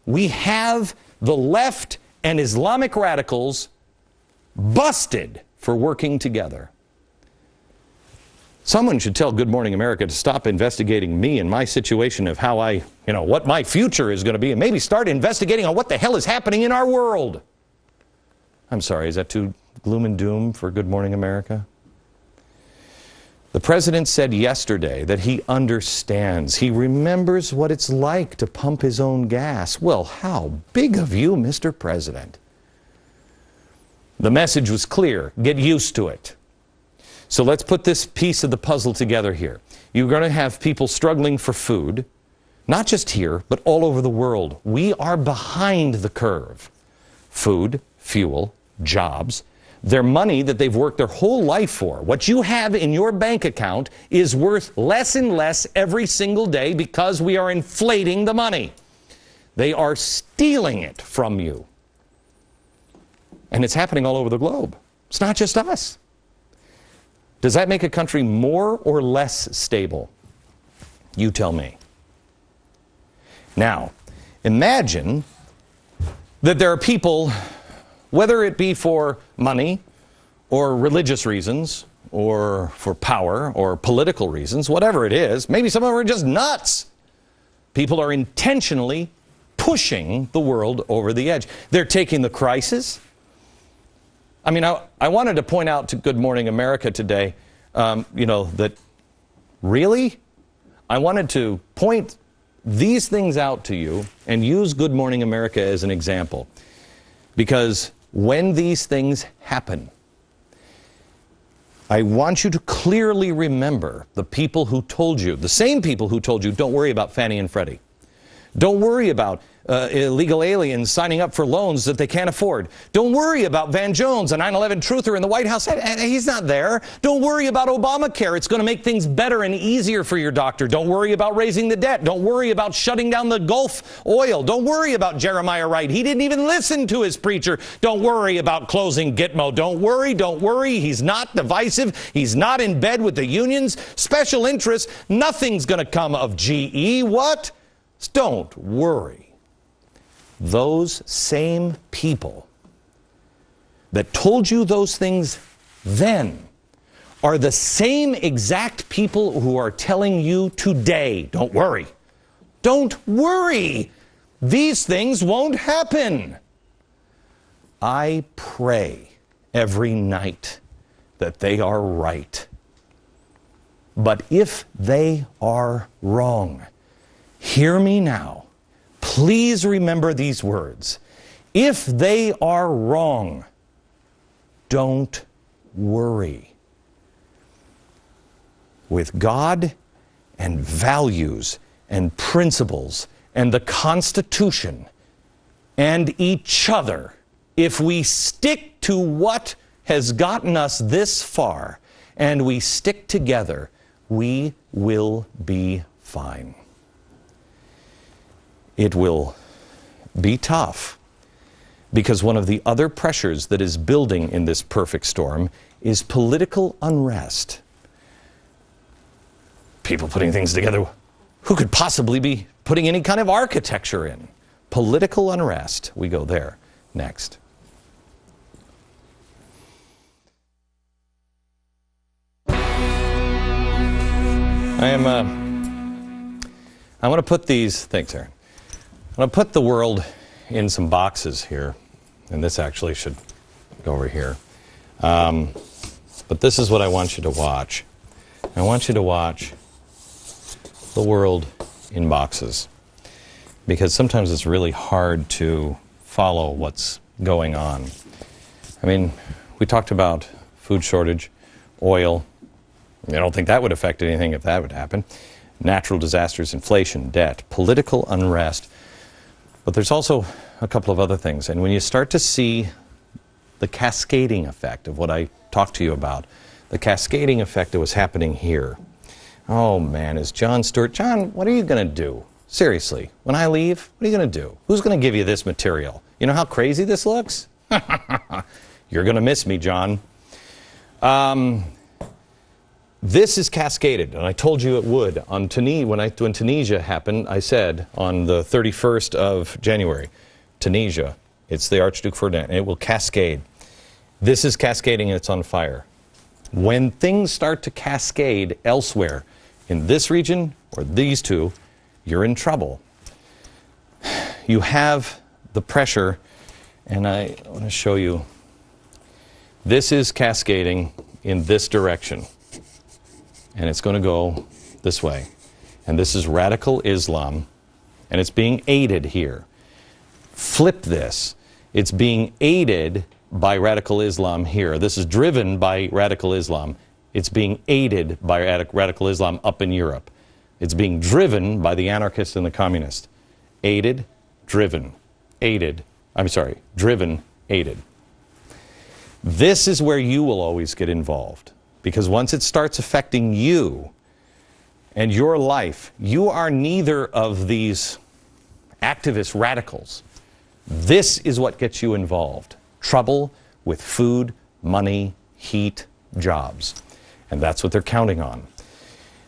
We have the left and Islamic radicals busted for working together. Someone should tell Good Morning America to stop investigating me and my situation of how what my future is going to be, and maybe start investigating on what the hell is happening in our world. I'm sorry, is that too gloom and doom for Good Morning America? The president said yesterday that he understands. He remembers what it's like to pump his own gas. Well, how big of you, Mr. President. The message was clear. Get used to it. So let's put this piece of the puzzle together here. You're going to have people struggling for food, not just here, but all over the world. We are behind the curve. Food, fuel, jobs, their money that they've worked their whole life for. What you have in your bank account is worth less and less every single day because we are inflating the money. They are stealing it from you. And it's happening all over the globe. It's not just us. Does that make a country more or less stable? You tell me. Now, imagine that there are people, whether it be for money or religious reasons or for power or political reasons, whatever it is, maybe some of them are just nuts. People are intentionally pushing the world over the edge. They're taking the crisis. I mean, I wanted to point out to Good Morning America today, that really, I wanted to point these things out to you and use Good Morning America as an example. Because when these things happen, I want you to clearly remember the people who told you, the same people who told you, don't worry about Fannie and Freddie. Don't worry about illegal aliens signing up for loans that they can't afford. Don't worry about Van Jones, a 9/11 truther in the White House. He's not there. Don't worry about Obamacare. It's going to make things better and easier for your doctor. Don't worry about raising the debt. Don't worry about shutting down the Gulf oil. Don't worry about Jeremiah Wright. He didn't even listen to his preacher. Don't worry about closing Gitmo. Don't worry. He's not divisive. He's not in bed with the unions. Special interests. Nothing's going to come of GE. What? Don't worry. Those same people that told you those things then are the same exact people who are telling you today, don't worry. Don't worry. These things won't happen. I pray every night that they are right. But if they are wrong, hear me now. Please remember these words. If they are wrong, don't worry. With God and values and principles and the Constitution and each other, if we stick to what has gotten us this far and we stick together, we will be fine. It will be tough because one of the other pressures that is building in this perfect storm is political unrest. People putting things together. Who could possibly be putting any kind of architecture in? Political unrest. We go there next. I want to put these, thanks Aaron. I'm going to put the world in some boxes here, and this actually should go over here. But this is what I want you to watch. I want you to watch the world in boxes, because sometimes it's really hard to follow what's going on. I mean, we talked about food shortage, oil. I don't think that would affect anything if that would happen. Natural disasters, inflation, debt, political unrest. But there's also a couple of other things. And when you start to see the cascading effect of what I talked to you about, the cascading effect that was happening here. Oh man, is John Stewart, John, what are you going to do? Seriously, when I leave, what are you going to do? Who's going to give you this material? You know how crazy this looks? You're going to miss me, John. This is cascaded, and I told you it would. When Tunisia happened, I said on the 31st of January, Tunisia, it's the Archduke Ferdinand, and it will cascade. This is cascading and it's on fire. When things start to cascade elsewhere, in this region or these two, you're in trouble. You have the pressure, and I want to show you. This is cascading in this direction, and it's going to go this way. And this is radical Islam, and it's being aided here. Flip this. It's being aided by radical Islam here. This is driven by radical Islam. It's being aided by radical Islam up in Europe. It's being driven by the anarchists and the communists. Aided, driven, aided. I'm sorry, driven, aided. This is where you will always get involved, because once it starts affecting you and your life, you are neither of these activist radicals. This is what gets you involved. Trouble with food, money, heat, jobs. And that's what they're counting on.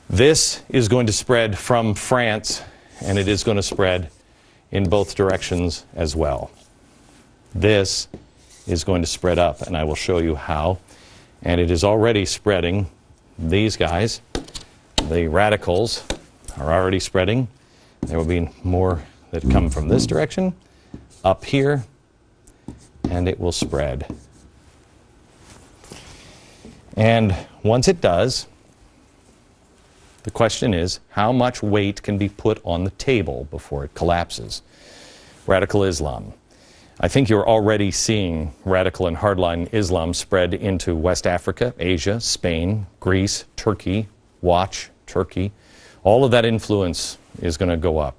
This is going to spread from France, and it is going to spread in both directions as well. This is going to spread up, and I will show you how. And it is already spreading. These guys, the radicals, are already spreading. There will be more that come from this direction, up here, and it will spread. And once it does, the question is, how much weight can be put on the table before it collapses? Radical Islam. I think you're already seeing radical and hardline Islam spread into West Africa, Asia, Spain, Greece, Turkey. Watch Turkey. All of that influence is going to go up.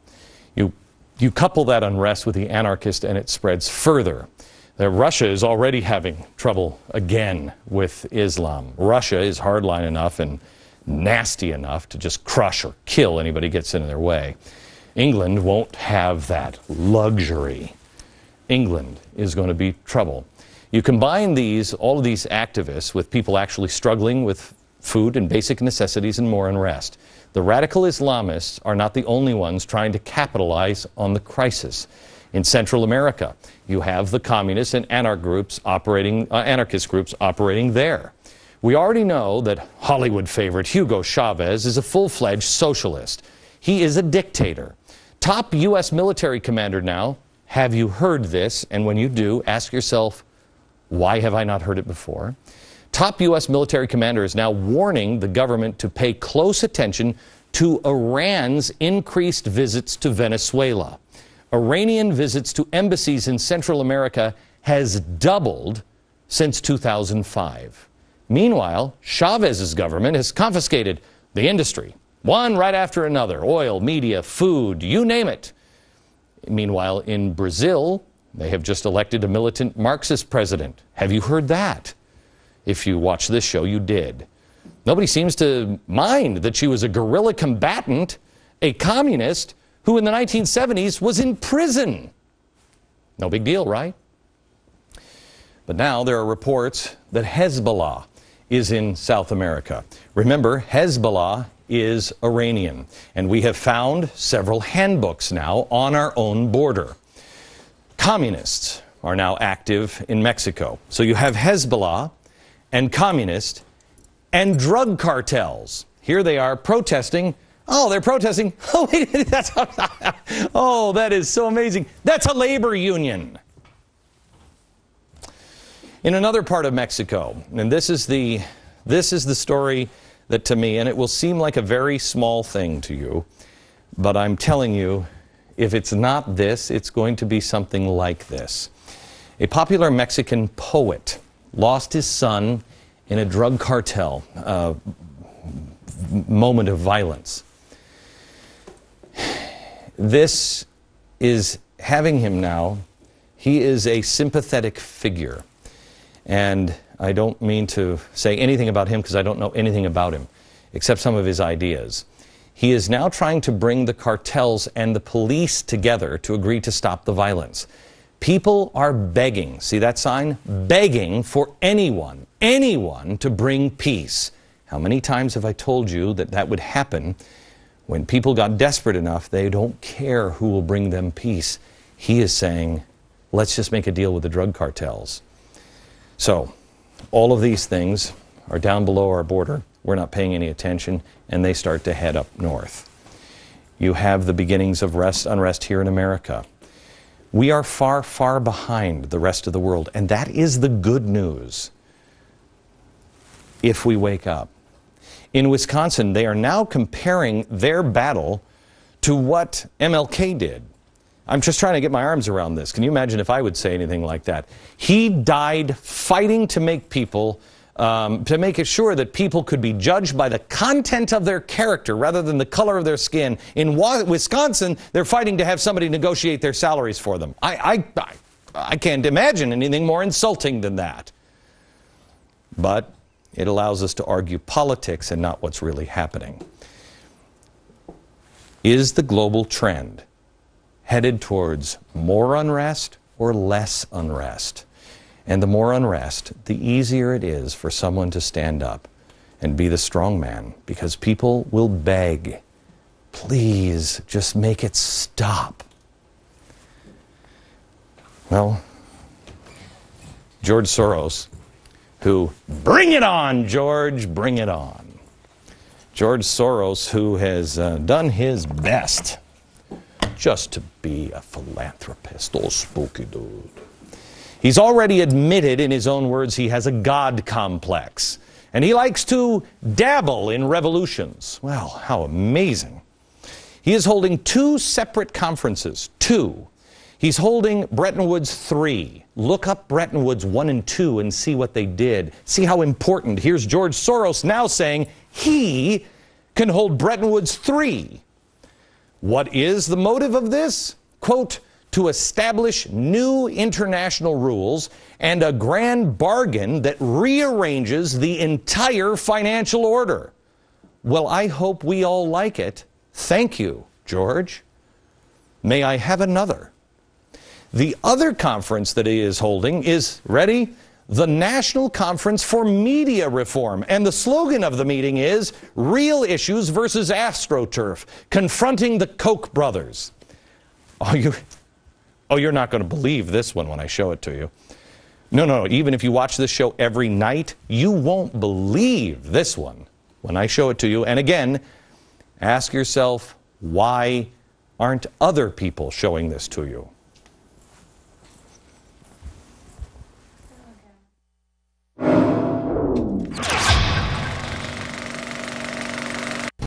You couple that unrest with the anarchist, and it spreads further. Russia is already having trouble again with Islam. Russia is hardline enough and nasty enough to just crush or kill anybody who gets in their way. England won't have that luxury. England is going to be trouble. You combine all of these activists with people actually struggling with food and basic necessities and more unrest. The radical Islamists are not the only ones trying to capitalize on the crisis. In Central America, you have the communists and anarchist groups operating there. We already know that Hollywood favorite Hugo Chavez is a full-fledged socialist. He is a dictator. Top U.S. military commander now. Have you heard this? And when you do, ask yourself, why have I not heard it before? Top U.S. military commander is now warning the government to pay close attention to Iran's increased visits to Venezuela. Iranian visits to embassies in Central America has doubled since 2005. Meanwhile, Chavez's government has confiscated the industry, one right after another: oil, media, food, you name it. Meanwhile, in Brazil, they have just elected a militant Marxist president. Have you heard that? If you watch this show, you did. Nobody seems to mind that she was a guerrilla combatant, a communist, who in the 1970s was in prison. No big deal, right? But now there are reports that Hezbollah is in South America. Remember, Hezbollah is Iranian, and we have found several handbooks now on our own border. Communists are now active in Mexico. So you have Hezbollah and communists and drug cartels. Here they are protesting. Oh, they're protesting. Oh, wait, oh, that is so amazing. That's a labor union. In another part of Mexico, and this is the story that, to me, and it will seem like a very small thing to you, but I'm telling you, if it's not this, it's going to be something like this. A popular Mexican poet lost his son in a drug cartel moment of violence. This is having him now. He is a sympathetic figure. And I don't mean to say anything about him because I don't know anything about him, except some of his ideas. He is now trying to bring the cartels and the police together to agree to stop the violence. People are begging, see that sign? Begging for anyone to bring peace. How many times have I told you that that would happen when people got desperate enough, they don't care who will bring them peace. He is saying, let's just make a deal with the drug cartels. So, all of these things are down below our border. We're not paying any attention, and they start to head up north. You have the beginnings of unrest here in America. We are far, far behind the rest of the world, and that is the good news if we wake up. In Wisconsin, they are now comparing their battle to what MLK did. I'm just trying to get my arms around this. Can you imagine if I would say anything like that? He died fighting to make people, to make sure that people could be judged by the content of their character rather than the color of their skin. In Wisconsin, they're fighting to have somebody negotiate their salaries for them. I can't imagine anything more insulting than that. But it allows us to argue politics and not what's really happening. Is the global trend headed towards more unrest or less unrest? And the more unrest, the easier it is for someone to stand up and be the strong man, because people will beg, please just make it stop. Well, George Soros, who, bring it on, George, bring it on. George Soros, who has done his best just to be a philanthropist, old spooky dude. He's already admitted, in his own words, he has a God complex. And he likes to dabble in revolutions. Well, how amazing. He is holding 2 separate conferences. 2. He's holding Bretton Woods 3. Look up Bretton Woods 1 and 2 and see what they did. See how important. Here's George Soros now saying he can hold Bretton Woods 3. What is the motive of this? Quote, to establish new international rules and a grand bargain that rearranges the entire financial order. Well, I hope we all like it. Thank you, George. May I have another? The other conference that he is holding is, ready? The National Conference for Media Reform. And the slogan of the meeting is, Real Issues versus AstroTurf, Confronting the Koch brothers. Oh, you're not going to believe this one when I show it to you. No, even if you watch this show every night, you won't believe this one when I show it to you. And again, ask yourself, why aren't other people showing this to you?